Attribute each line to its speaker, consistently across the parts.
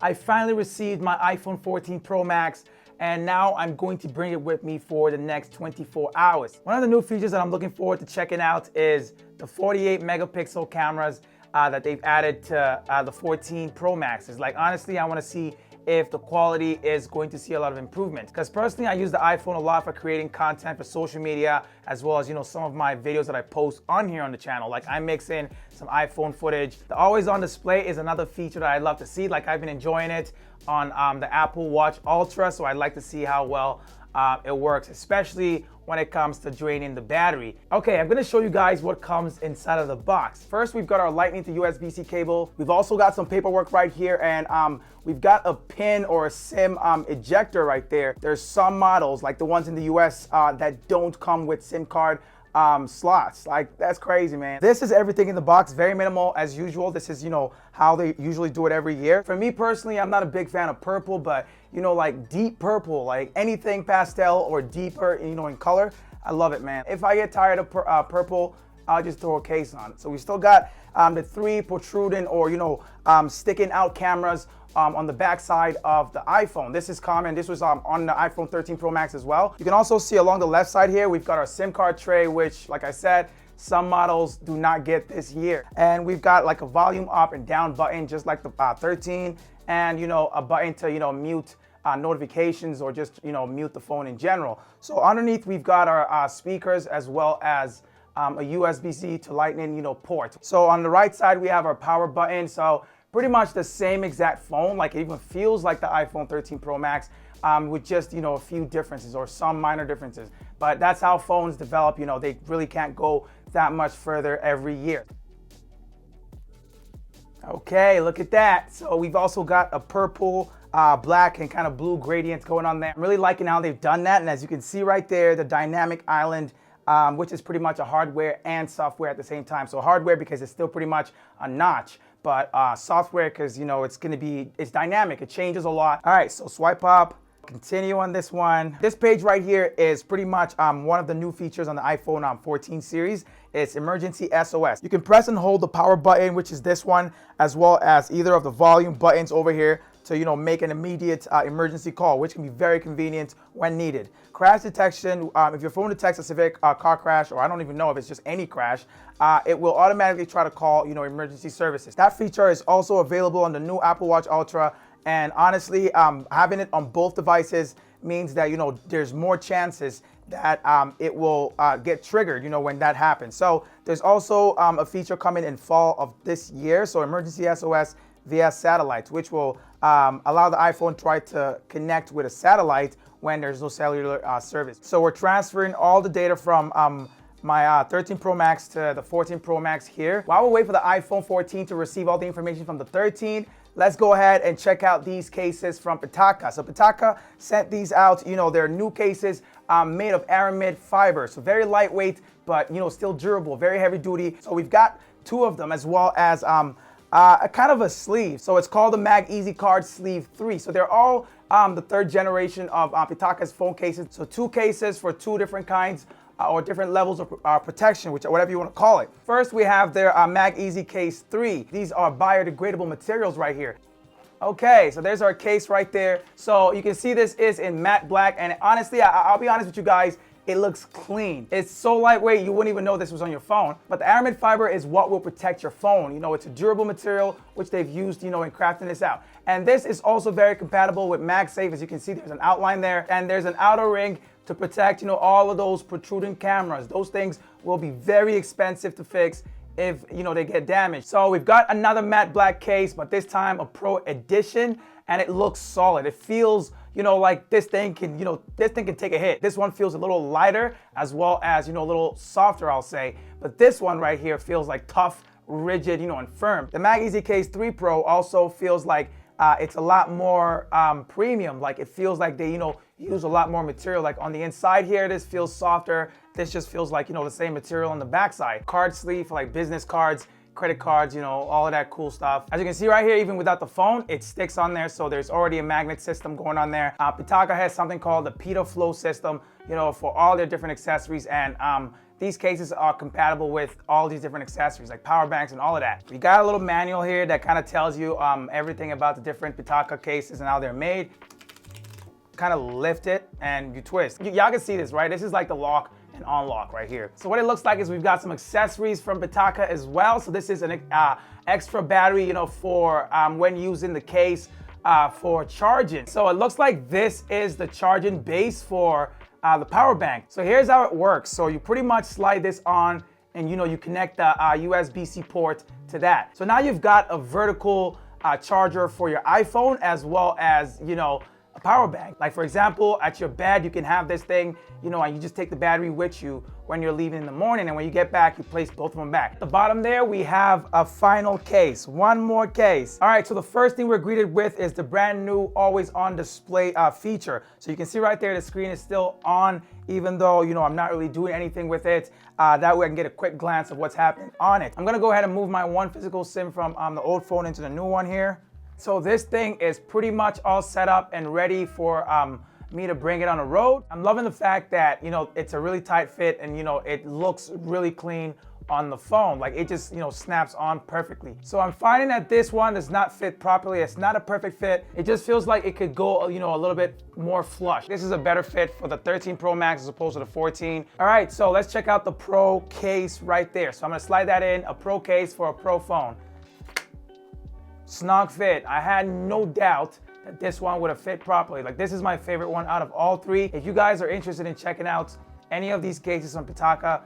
Speaker 1: I finally received my iPhone 14 Pro Max, and now I'm going to bring it with me for the next 24 hours. One of the new features that I'm looking forward to checking out is the 48 megapixel cameras that they've added to the 14 Pro Maxes. Like, honestly, I want to see if the quality is going to see a lot of improvement. Because personally, I use the iPhone a lot for creating content for social media, as well as, some of my videos that I post on here on the channel. Like, I mix in some iPhone footage. The always on display is another feature that I'd love to see. Like, I've been enjoying it on the Apple Watch Ultra, so I'd like to see how well it works, especially when it comes to draining the battery. Okay, I'm gonna show you guys what comes inside of the box. First, we've got our Lightning to USB-C cable. We've also got some paperwork right here, and we've got a pin or a SIM ejector right there. There's some models, like the ones in the US, that don't come with SIM card slots. Like, that's crazy, man. This is everything in the box, very minimal as usual. This is, how they usually do it every year. For me personally, I'm not a big fan of purple, but like deep purple, like anything pastel or deeper, in color, I love it, man. If I get tired of purple, I'll just throw a case on it. So we still got the 3 protruding or, sticking out cameras on the back side of the iPhone. This is common. This was on the iPhone 13 Pro Max as well. You can also see along the left side here, we've got our SIM card tray, which, like I said, some models do not get this year. And we've got like a volume up and down button, just like the 13, and a button to mute notifications or just mute the phone in general. So underneath we've got our speakers, as well as a USB-C to Lightning port. So on the right side we have our power button. So pretty much the same exact phone. Like, it even feels like the iPhone 13 Pro Max, with just a few differences or some minor differences. But that's how phones develop. They really can't go that much further every year. Okay, look at that. So we've also got a purple, black, and kind of blue gradients going on there. I'm really liking how they've done that. And as you can see right there, the dynamic island, which is pretty much a hardware and software at the same time. So hardware because it's still pretty much a notch, but software because it's dynamic. It changes a lot. All right, so swipe up. Continue on this one. This page right here is pretty much one of the new features on the iPhone 14 series. It's emergency SOS. You can press and hold the power button, which is this one, as well as either of the volume buttons over here to make an immediate emergency call, which can be very convenient when needed. Crash detection, if your phone detects a severe car crash, or I don't even know if it's just any crash, it will automatically try to call emergency services. That feature is also available on the new Apple Watch Ultra. And honestly, having it on both devices means that, there's more chances that it will get triggered, when that happens. So there's also a feature coming in fall of this year. So emergency SOS via satellites, which will allow the iPhone to try to connect with a satellite when there's no cellular service. So we're transferring all the data from my 13 Pro Max to the 14 Pro Max here. While we wait for the iPhone 14 to receive all the information from the 13, let's go ahead and check out these cases from Pitaka. So Pitaka sent these out. They're new cases made of aramid fiber. So very lightweight, but still durable, very heavy duty. So we've got 2 of them, as well as a kind of a sleeve. So it's called the Mag Easy Card Sleeve 3. So they're all the 3rd generation of Pitaka's phone cases. So 2 cases for 2 different kinds or different levels of protection, whatever you want to call it. First, we have their Mag Easy Case 3. These are biodegradable materials right here. Okay, so there's our case right there. So you can see this is in matte black, and honestly, I'll be honest with you guys, it looks clean. It's so lightweight, you wouldn't even know this was on your phone. But the aramid fiber is what will protect your phone. It's a durable material, which they've used, in crafting this out. And this is also very compatible with MagSafe. As you can see, there's an outline there, and there's an outer ring to protect, all of those protruding cameras. Those things will be very expensive to fix if, they get damaged. So we've got another matte black case, but this time a Pro Edition, and it looks solid. It feels, like this thing can take a hit. This one feels a little lighter, as well as, a little softer, I'll say. But this one right here feels like tough, rigid, and firm. The Mag Easy Case 3 Pro also feels like it's a lot more premium. Like, it feels like they, use a lot more material. Like on the inside here, this feels softer. This just feels like, the same material on the backside. Card sleeve for like business cards, credit cards, all of that cool stuff. As you can see right here, even without the phone, it sticks on there. So there's already a magnet system going on there. Pitaka has something called the Flow system, for all their different accessories. And these cases are compatible with all these different accessories like power banks and all of that. We got a little manual here that kind of tells you everything about the different Pitaka cases and how they're made. Kind of lift it and you twist. Y'all can see this, right? This is like the lock and unlock right here. So what it looks like is we've got some accessories from Pitaka as well. So this is an extra battery, you know, for when using the case for charging. So it looks like this is the charging base for the power bank. So here's how it works. So you pretty much slide this on and, you know, you connect the USB-C port to that. So now you've got a vertical charger for your iPhone as well as, you know, a power bank. Like for example, at your bed, you can have this thing, you know, and you just take the battery with you when you're leaving in the morning, and when you get back, you place both of them back. At the bottom there, we have a final case, one more case. All right, so the first thing we're greeted with is the brand new always on display feature. So you can see right there, the screen is still on, even though, you know, I'm not really doing anything with it. That way I can get a quick glance of what's happening on it. I'm gonna go ahead and move my one physical SIM from the old phone into the new one here. So this thing is pretty much all set up and ready for me to bring it on the road. I'm loving the fact that, you know, it's a really tight fit and, you know, it looks really clean on the phone. Like it just, you know, snaps on perfectly. So I'm finding that this one does not fit properly. It's not a perfect fit. It just feels like it could go, you know, a little bit more flush. This is a better fit for the 13 Pro Max as opposed to the 14. All right, so let's check out the Pro case right there. So I'm gonna slide that in, a Pro case for a Pro phone. Snug fit. I had no doubt that this one would have fit properly. Like this is my favorite one out of all three. If you guys are interested in checking out any of these cases from Pitaka,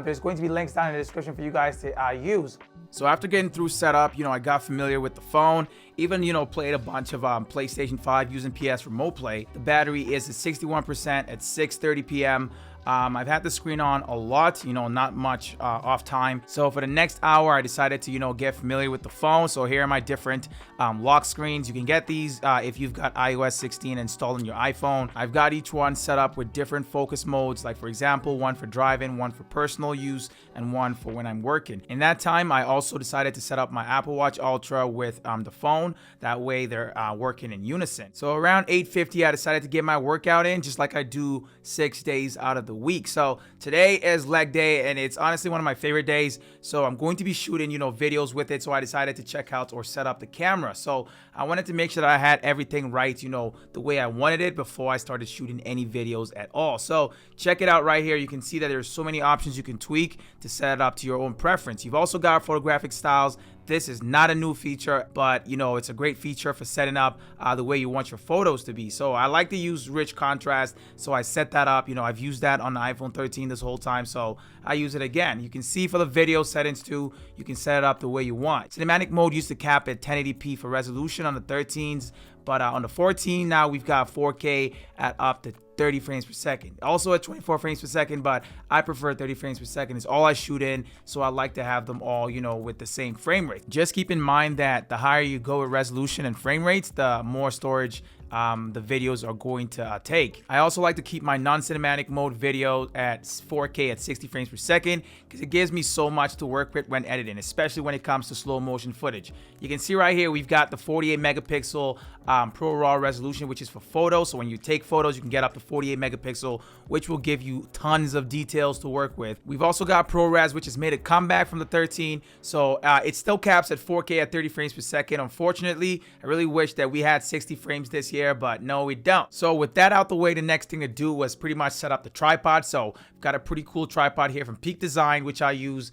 Speaker 1: there's going to be links down in the description for you guys to use. So after getting through setup, you know, I got familiar with the phone, even, you know, played a bunch of PlayStation 5 using PS Remote Play. The battery is at 61% at 6:30 p.m. I've had the screen on a lot, you know, not much off time. So for the next hour, I decided to, you know, get familiar with the phone. So here are my different lock screens. You can get these if you've got iOS 16 installed on your iPhone. I've got each one set up with different focus modes, like for example, one for driving, one for personal use, and one for when I'm working. In that time, I also decided to set up my Apple Watch Ultra with the phone. That way they're working in unison. So around 8:50, I decided to get my workout in, just like I do 6 days out of the week. So today is leg day and it's honestly one of my favorite days. So I'm going to be shooting, you know, videos with it. So I decided to check out or set up the camera. So I wanted to make sure that I had everything right, you know, the way I wanted it before I started shooting any videos at all. So check it out right here. You can see that there's so many options you can tweak to set it up to your own preference. You've also got photographic styles. This is not a new feature, but you know, it's a great feature for setting up the way you want your photos to be. So I like to use rich contrast, so I set that up. You know, I've used that on the iPhone 13 this whole time, so I use it again. You can see for the video settings too, you can set it up the way you want. Cinematic mode used to cap at 1080p for resolution on the 13s, but on the 14 now we've got 4K at up to 30 frames per second. Also at 24 frames per second, but I prefer 30 frames per second. It's all I shoot in, so I like to have them all, you know, with the same frame rate. Just keep in mind that the higher you go with resolution and frame rates, the more storage the videos are going to take. I also like to keep my non-cinematic mode video at 4K at 60 frames per second because it gives me so much to work with when editing, especially when it comes to slow motion footage. You can see right here we've got the 48 megapixel Pro RAW resolution, which is for photos. So when you take photos, you can get up to 48 megapixel, which will give you tons of details to work with. We've also got ProRes, which has made a comeback from the 13. So it still caps at 4K at 30 frames per second. Unfortunately, I really wish that we had 60 frames this year, but no, we don't. So with that out the way, the next thing to do was pretty much set up the tripod. So I've got a pretty cool tripod here from Peak Design, which I use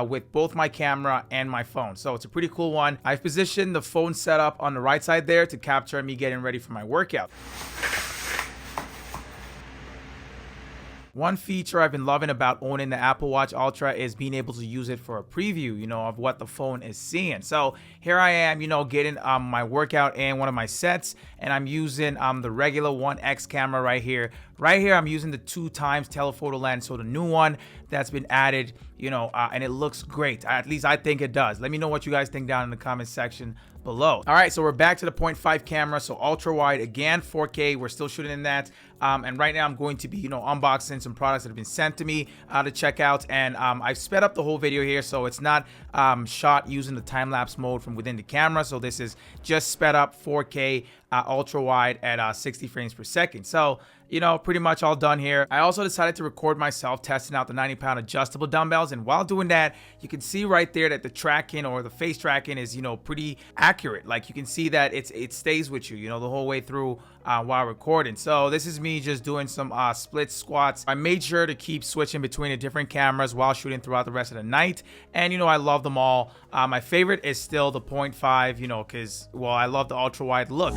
Speaker 1: with both my camera and my phone. So it's a pretty cool one. I've positioned the phone setup on the right side there to capture me getting ready for my workout. One feature I've been loving about owning the Apple Watch Ultra is being able to use it for a preview, you know, of what the phone is seeing. So here I am, you know, getting my workout in one of my sets, and I'm using the regular 1X camera right here. Right here, I'm using the 2x telephoto lens, so the new one that's been added, you know, and it looks great. At least I think it does. Let me know what you guys think down in the comment section below. All right, so we're back to the 0.5 camera, so ultra wide again, 4K. We're still shooting in that, and right now I'm going to be, you know, unboxing some products that have been sent to me to check out, and I've sped up the whole video here, so it's not shot using the time-lapse mode from within the camera. So this is just sped up 4K ultra wide at 60 frames per second. So you know, pretty much all done here. I also decided to record myself testing out the 90-pound adjustable dumbbells, and while doing that, you can see right there that the tracking or the face tracking is, you know, pretty accurate. Like you can see that it stays with you, you know, the whole way through while recording. So this is me just doing some split squats. I made sure to keep switching between the different cameras while shooting throughout the rest of the night, and you know, I love them all. My favorite is still the 0.5, you know, because, well, I love the ultra wide look.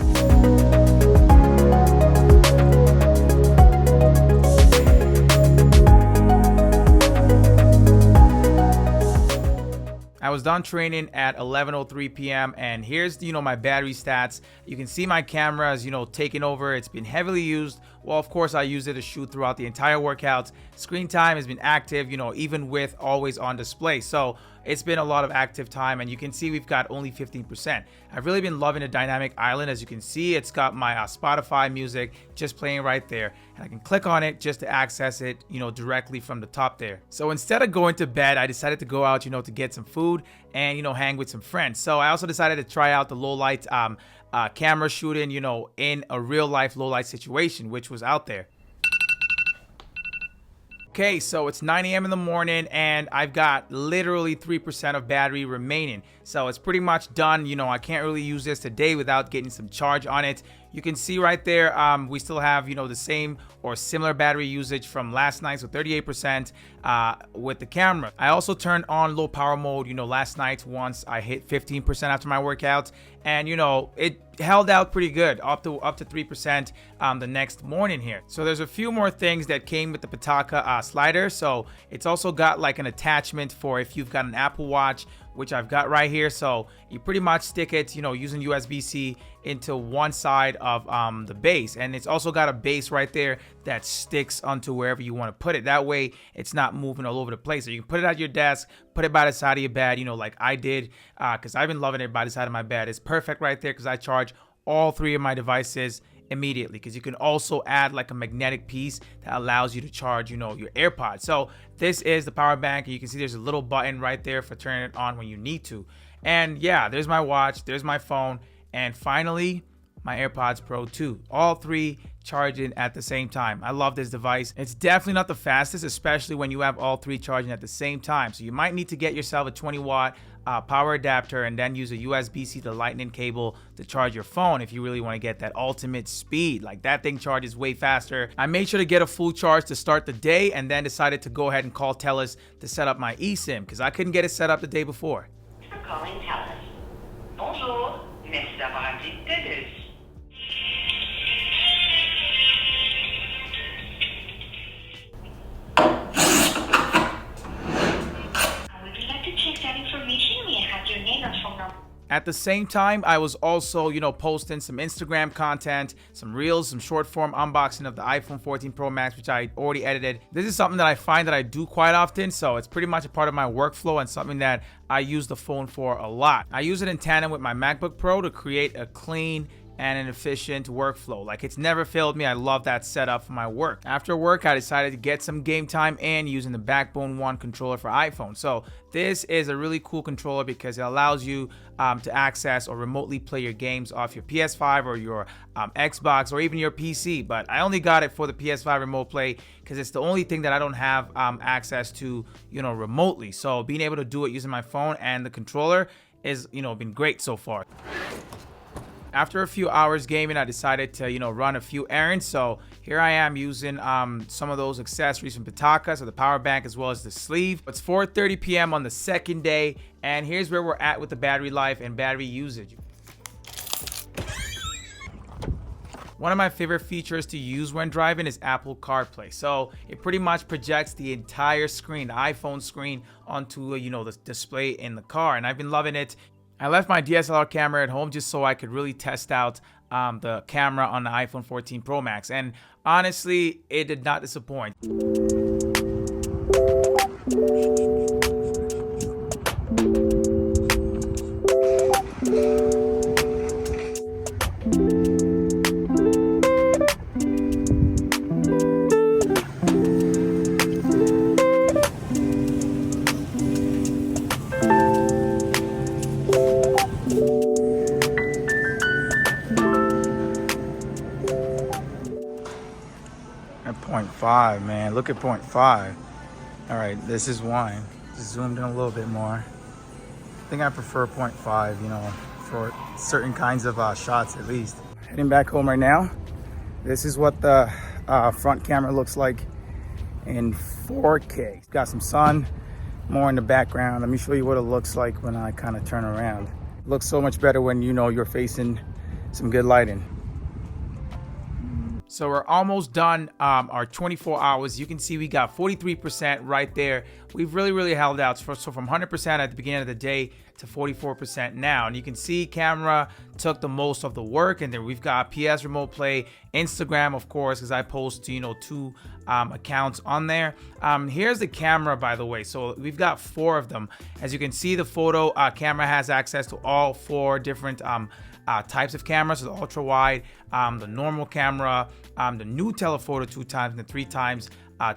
Speaker 1: I was done training at 11:03 p.m. and here's, you know, my battery stats. You can see my camera is, you know, taking over. It's been heavily used. Well, of course, I use it to shoot throughout the entire workout. Screen time has been active, you know, even with always on display. So it's been a lot of active time, and you can see we've got only 15%. I've really been loving the dynamic island. As you can see, it's got my Spotify music just playing right there, and I can click on it just to access it, you know, directly from the top there. So instead of going to bed, I decided to go out, you know, to get some food and, you know, hang with some friends. So I also decided to try out the low light camera shooting, you know, in a real life low light situation, which was out there. Okay, so it's 9 a.m. in the morning and I've got literally 3% of battery remaining. So it's pretty much done. You know, I can't really use this today without getting some charge on it. You can see right there, we still have, you know, the same or similar battery usage from last night, so 38% with the camera. I also turned on low power mode, you know, last night once I hit 15% after my workout, and you know, it held out pretty good, up to 3% the next morning here. So there's a few more things that came with the Pitaka slider. So it's also got like an attachment for if you've got an Apple Watch, which I've got right here. So you pretty much stick it, you know, using USB-C into one side of the base, and it's also got a base right there that sticks onto wherever you want to put it. That way it's not moving all over the place. So you can put it at your desk, put it by the side of your bed, you know, like I did, because I've been loving it by the side of my bed. It's perfect right there because I charge all three of my devices immediately, because you can also add like a magnetic piece that allows you to charge, you know, your AirPods. So this is the power bank, and you can see there's a little button right there for turning it on when you need to. And yeah, there's my watch, there's my phone, and finally my AirPods Pro 2, all three charging at the same time. I love this device. It's definitely not the fastest, especially when you have all three charging at the same time. So you might need to get yourself a 20-watt power adapter and then use a USB-C to lightning cable to charge your phone if you really want to get that ultimate speed. Like, that thing charges way faster. I made sure to get a full charge to start the day, and then decided to go ahead and call TELUS to set up my eSIM because I couldn't get it set up the day before.
Speaker 2: For calling TELUS. Bonjour. Merci d'avoir appelé TELUS.
Speaker 1: At the same time, I was also, you know, posting some Instagram content, some reels, some short form unboxing of the iPhone 14 Pro Max, which I already edited. This is something that I find that I do quite often, so it's pretty much a part of my workflow and something that I use the phone for a lot. I use it in tandem with my MacBook Pro to create a clean and an efficient workflow. Like, it's never failed me. I love that setup for my work. After work, I decided to get some game time in using the Backbone 1 controller for iPhone. So this is a really cool controller because it allows you to access or remotely play your games off your PS5 or your Xbox or even your PC. But I only got it for the PS5 remote play because it's the only thing that I don't have access to, you know, remotely. So being able to do it using my phone and the controller is, you know, been great so far. After a few hours gaming, I decided to, you know, run a few errands. So here I am using some of those accessories from Pitaka, so the power bank as well as the sleeve. It's 4:30 p.m. on the second day, and here's where we're at with the battery life and battery usage. One of my favorite features to use when driving is Apple CarPlay. So it pretty much projects the entire screen, the iPhone screen, onto, you know, the display in the car, and I've been loving it. I left my DSLR camera at home just so I could really test out the camera on the iPhone 14 Pro Max, and honestly, it did not disappoint. 0.5, man. Look at 0.5. All right, this is one. Just zoomed in a little bit more. I think I prefer 0.5, you know, for certain kinds of shots at least. Heading back home right now. This is what the front camera looks like in 4K. It's got some sun, more in the background. Let me show you what it looks like when I kind of turn around. It looks so much better when you know you're facing some good lighting. So we're almost done our 24 hours. You can see we got 43% right there. We've really held out. So from 100% at the beginning of the day to 44% now. And you can see camera took the most of the work. And then we've got PS Remote Play, Instagram, of course, because I post, you know, 2 accounts on there. Here's the camera, by the way. So we've got 4 of them. As you can see, the photo camera has access to all 4 different types of cameras. So the ultra wide, the normal camera, the new telephoto 2 times, and the 3 times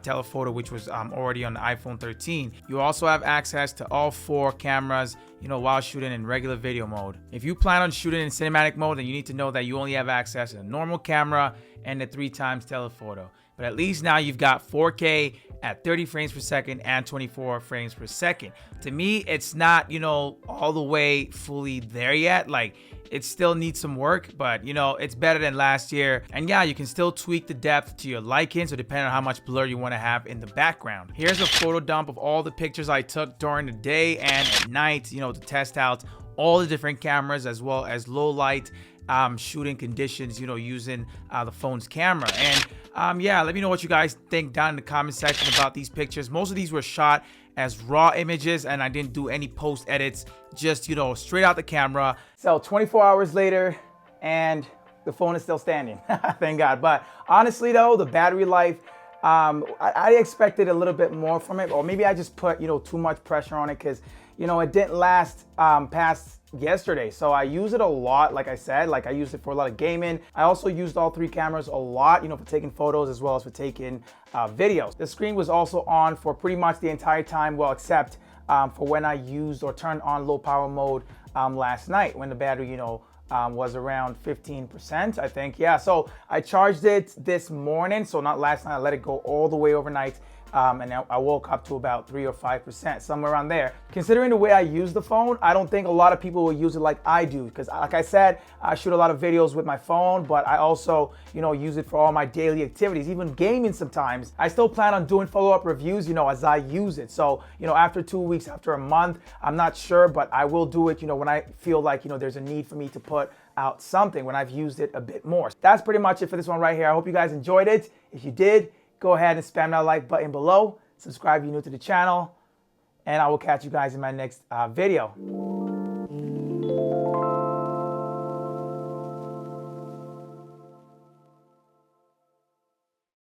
Speaker 1: telephoto, which was already on the iPhone 13. You also have access to all 4 cameras, you know, while shooting in regular video mode. If you plan on shooting in cinematic mode, then you need to know that you only have access to the normal camera and the 3 times telephoto. But at least now you've got 4K at 30 frames per second and 24 frames per second. To me, it's not, you know, all the way fully there yet. Like, it still needs some work, but you know, it's better than last year. And yeah, you can still tweak the depth to your liking, so depending on how much blur you want to have in the background. Here's a photo dump of all the pictures I took during the day and at night, you know, to test out all the different cameras as well as low light shooting conditions, you know, using the phone's camera. And yeah, let me know what you guys think down in the comment section about these pictures. Most of these were shot as raw images, and I didn't do any post edits, just, you know, straight out the camera. So 24 hours later, and the phone is still standing. Thank God. But honestly though, the battery life, I expected a little bit more from it, or maybe I just put, you know, too much pressure on it, because, you know, it didn't last past yesterday. So I use it a lot. Like I said, like I used it for a lot of gaming. I also used all 3 cameras a lot, you know, for taking photos as well as for taking videos. The screen was also on for pretty much the entire time, well, except for when I used or turned on low power mode last night, when the battery, you know, was around 15%, I think. Yeah, so I charged it this morning, so not last night. I let it go all the way overnight. And I woke up to about 3 or 5%, somewhere around there. Considering the way I use the phone, I don't think a lot of people will use it like I do, because like I said, I shoot a lot of videos with my phone, but I also, you know, use it for all my daily activities, even gaming sometimes. I still plan on doing follow-up reviews, you know, as I use it. So, you know, after 2 weeks, after a month, I'm not sure, but I will do it, you know, when I feel like, you know, there's a need for me to put out something, when I've used it a bit more. That's pretty much it for this one right here. I hope you guys enjoyed it. If you did, go ahead and spam that like button below. Subscribe if you're new to the channel. And I will catch you guys in my next video.